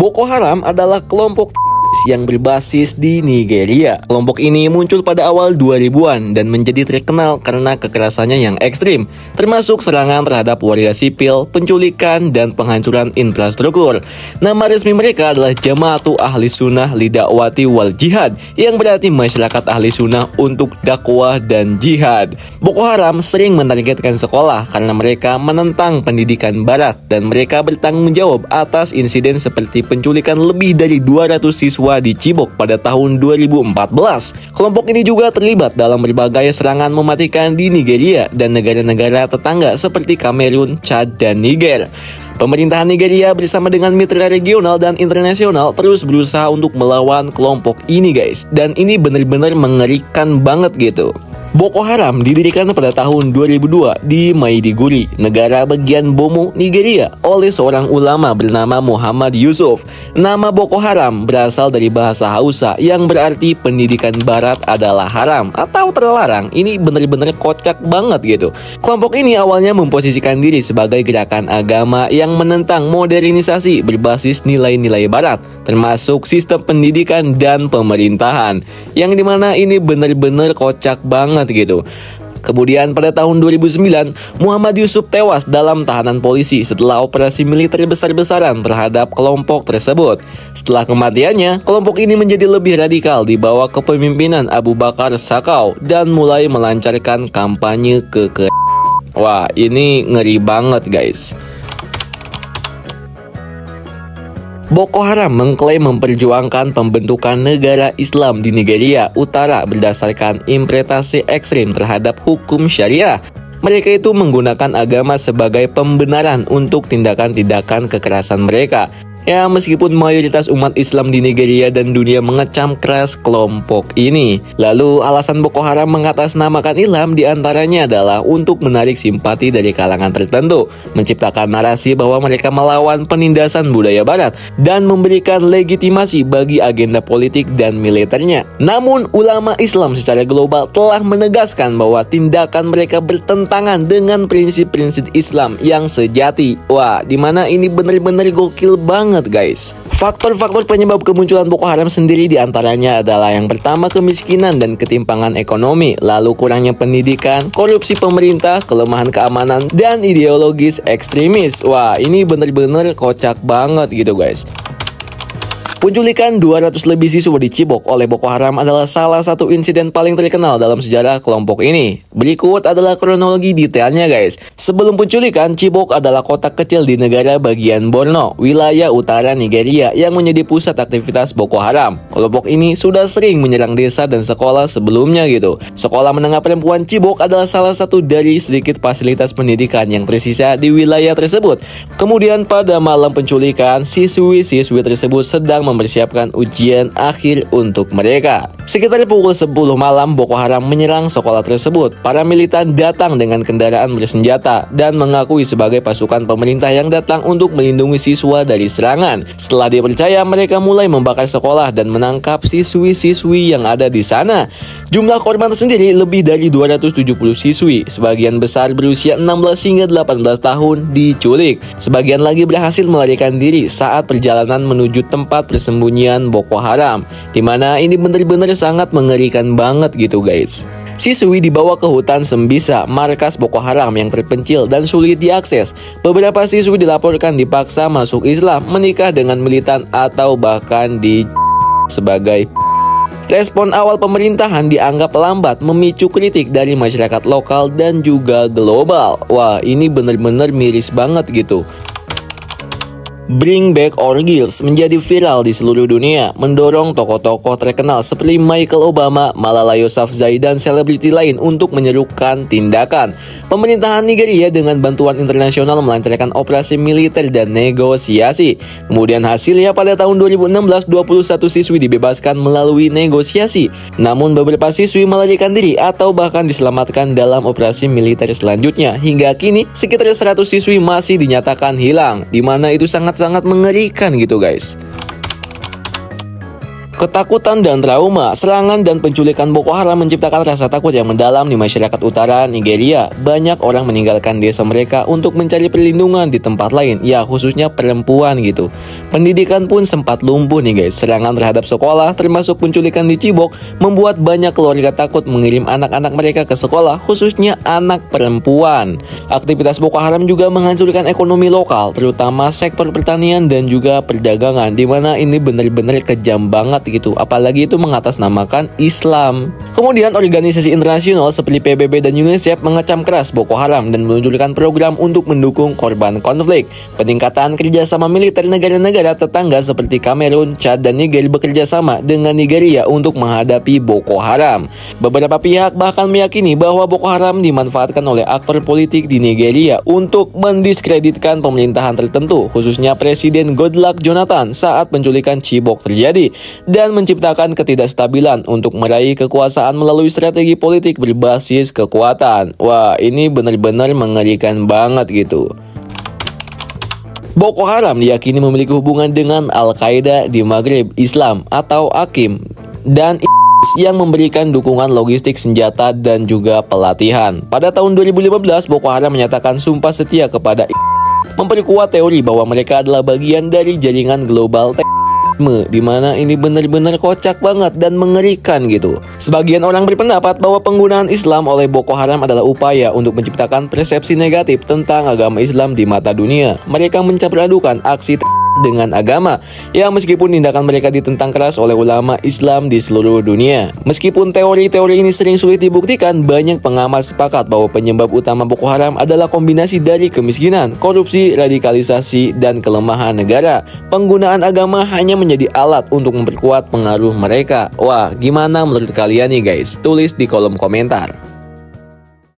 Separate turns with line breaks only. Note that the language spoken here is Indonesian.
Boko Haram adalah kelompok yang berbasis di Nigeria. Kelompok ini muncul pada awal 2000-an dan menjadi terkenal karena kekerasannya yang ekstrim, termasuk serangan terhadap warga sipil, penculikan, dan penghancuran infrastruktur. Nama resmi mereka adalah Jama'atu Ahli Sunnah Lidakwati wal Jihad, yang berarti masyarakat ahli sunnah untuk dakwah dan jihad. Boko Haram sering menargetkan sekolah karena mereka menentang pendidikan barat, dan mereka bertanggung jawab atas insiden seperti penculikan lebih dari 200 siswa di Chibok pada tahun 2014. Kelompok ini juga terlibat dalam berbagai serangan mematikan di Nigeria dan negara-negara tetangga seperti Kamerun, Chad, dan Niger. Pemerintahan Nigeria bersama dengan mitra regional dan internasional terus berusaha untuk melawan kelompok ini guys. Dan ini benar-benar mengerikan banget gitu. Boko Haram didirikan pada tahun 2002 di Maiduguri, negara bagian Bomo, Nigeria, oleh seorang ulama bernama Muhammad Yusuf. Nama Boko Haram berasal dari bahasa Hausa yang berarti pendidikan barat adalah haram atau terlarang. Ini benar-benar kocak banget gitu. Kelompok ini awalnya memposisikan diri sebagai gerakan agama yang menentang modernisasi berbasis nilai-nilai barat, termasuk sistem pendidikan dan pemerintahan, yang dimana ini benar-benar kocak banget gitu. Kemudian pada tahun 2009, Muhammad Yusuf tewas dalam tahanan polisi setelah operasi militer besar-besaran terhadap kelompok tersebut. Setelah kematiannya, kelompok ini menjadi lebih radikal di bawah kepemimpinan Abu Bakar Shekau dan mulai melancarkan kampanye Wah, ini ngeri banget guys. Boko Haram mengklaim memperjuangkan pembentukan negara Islam di Nigeria Utara berdasarkan implementasi ekstrim terhadap hukum syariah. Mereka itu menggunakan agama sebagai pembenaran untuk tindakan-tindakan kekerasan mereka. Ya, meskipun mayoritas umat Islam di Nigeria dan dunia mengecam keras kelompok ini. Lalu, alasan Boko Haram mengatasnamakan Islam diantaranya adalah untuk menarik simpati dari kalangan tertentu, menciptakan narasi bahwa mereka melawan penindasan budaya barat, dan memberikan legitimasi bagi agenda politik dan militernya. Namun, ulama Islam secara global telah menegaskan bahwa tindakan mereka bertentangan dengan prinsip-prinsip Islam yang sejati. Wah, dimana ini benar-benar gokil banget guys. Faktor-faktor penyebab kemunculan Boko Haram sendiri diantaranya adalah yang pertama kemiskinan dan ketimpangan ekonomi, lalu kurangnya pendidikan, korupsi pemerintah, kelemahan keamanan, dan ideologis ekstremis. Wah, ini bener-bener kocak banget gitu guys. Penculikan 200 lebih siswa di Chibok oleh Boko Haram adalah salah satu insiden paling terkenal dalam sejarah kelompok ini. Berikut adalah kronologi detailnya guys. Sebelum penculikan, Chibok adalah kota kecil di negara bagian Borno, wilayah utara Nigeria yang menjadi pusat aktivitas Boko Haram. Kelompok ini sudah sering menyerang desa dan sekolah sebelumnya gitu. Sekolah menengah perempuan Chibok adalah salah satu dari sedikit fasilitas pendidikan yang tersisa di wilayah tersebut. Kemudian pada malam penculikan, siswi-siswi tersebut sedang mempersiapkan ujian akhir untuk mereka. Sekitar pukul 10 malam, Boko Haram menyerang sekolah tersebut. Para militan datang dengan kendaraan bersenjata dan mengakui sebagai pasukan pemerintah yang datang untuk melindungi siswa dari serangan. Setelah dipercaya, mereka mulai membakar sekolah dan menangkap siswi-siswi yang ada di sana. Jumlah korban tersendiri lebih dari 270 siswi. Sebagian besar berusia 16 hingga 18 tahun diculik. Sebagian lagi berhasil melarikan diri saat perjalanan menuju tempat persembunyian Boko Haram, dimana ini benar-benar sangat mengerikan banget gitu guys. Siswi dibawa ke hutan Sembisa, markas Boko Haram yang terpencil dan sulit diakses. Beberapa siswi dilaporkan dipaksa masuk Islam, menikah dengan militan, atau bahkan sebagai. Respon awal pemerintahan dianggap lambat, memicu kritik dari masyarakat lokal dan juga global. Wah, ini benar-benar miris banget gitu. Bring Back Our Girls menjadi viral di seluruh dunia, mendorong tokoh-tokoh terkenal seperti Michelle Obama, Malala Yousafzai, dan selebriti lain untuk menyerukan tindakan. Pemerintahan Nigeria dengan bantuan internasional melancarkan operasi militer dan negosiasi. Kemudian hasilnya pada tahun 2016, 21 siswi dibebaskan melalui negosiasi. Namun beberapa siswi melarikan diri atau bahkan diselamatkan dalam operasi militer selanjutnya. Hingga kini, sekitar 100 siswi masih dinyatakan hilang, di mana itu sangat mengerikan gitu guys. Ketakutan dan trauma, serangan dan penculikan Boko Haram menciptakan rasa takut yang mendalam di masyarakat utara Nigeria. Banyak orang meninggalkan desa mereka untuk mencari perlindungan di tempat lain, ya khususnya perempuan gitu. Pendidikan pun sempat lumpuh nih guys. Serangan terhadap sekolah, termasuk penculikan di Chibok, membuat banyak keluarga takut mengirim anak-anak mereka ke sekolah, khususnya anak perempuan. Aktivitas Boko Haram juga menghancurkan ekonomi lokal, terutama sektor pertanian dan juga perdagangan, di mana ini benar-benar kejam banget gitu, apalagi itu mengatasnamakan Islam. Kemudian organisasi internasional seperti PBB dan UNICEF mengecam keras Boko Haram dan meluncurkan program untuk mendukung korban konflik. Peningkatan kerjasama militer negara-negara tetangga seperti Kamerun, Chad, dan Niger bekerja sama dengan Nigeria untuk menghadapi Boko Haram. Beberapa pihak bahkan meyakini bahwa Boko Haram dimanfaatkan oleh aktor politik di Nigeria untuk mendiskreditkan pemerintahan tertentu, khususnya Presiden Goodluck Jonathan saat penculikan Chibok terjadi, dan menciptakan ketidakstabilan untuk meraih kekuasaan melalui strategi politik berbasis kekuatan. Wah, ini benar-benar mengerikan banget gitu. Boko Haram diyakini memiliki hubungan dengan Al-Qaeda di Maghreb Islam atau AKIM dan yang memberikan dukungan logistik, senjata, dan juga pelatihan. Pada tahun 2015, Boko Haram menyatakan sumpah setia kepada memperkuat teori bahwa mereka adalah bagian dari jaringan global di mana ini benar-benar kocak banget dan mengerikan gitu. Sebagian orang berpendapat bahwa penggunaan Islam oleh Boko Haram adalah upaya untuk menciptakan persepsi negatif tentang agama Islam di mata dunia. Mereka mencampur adukan aksi dengan agama, ya meskipun tindakan mereka ditentang keras oleh ulama Islam di seluruh dunia. Meskipun teori-teori ini sering sulit dibuktikan, banyak pengamat sepakat bahwa penyebab utama Boko Haram adalah kombinasi dari kemiskinan, korupsi, radikalisasi, dan kelemahan negara. Penggunaan agama hanya menjadi alat untuk memperkuat pengaruh mereka. Wah, gimana menurut kalian nih guys? Tulis di kolom komentar.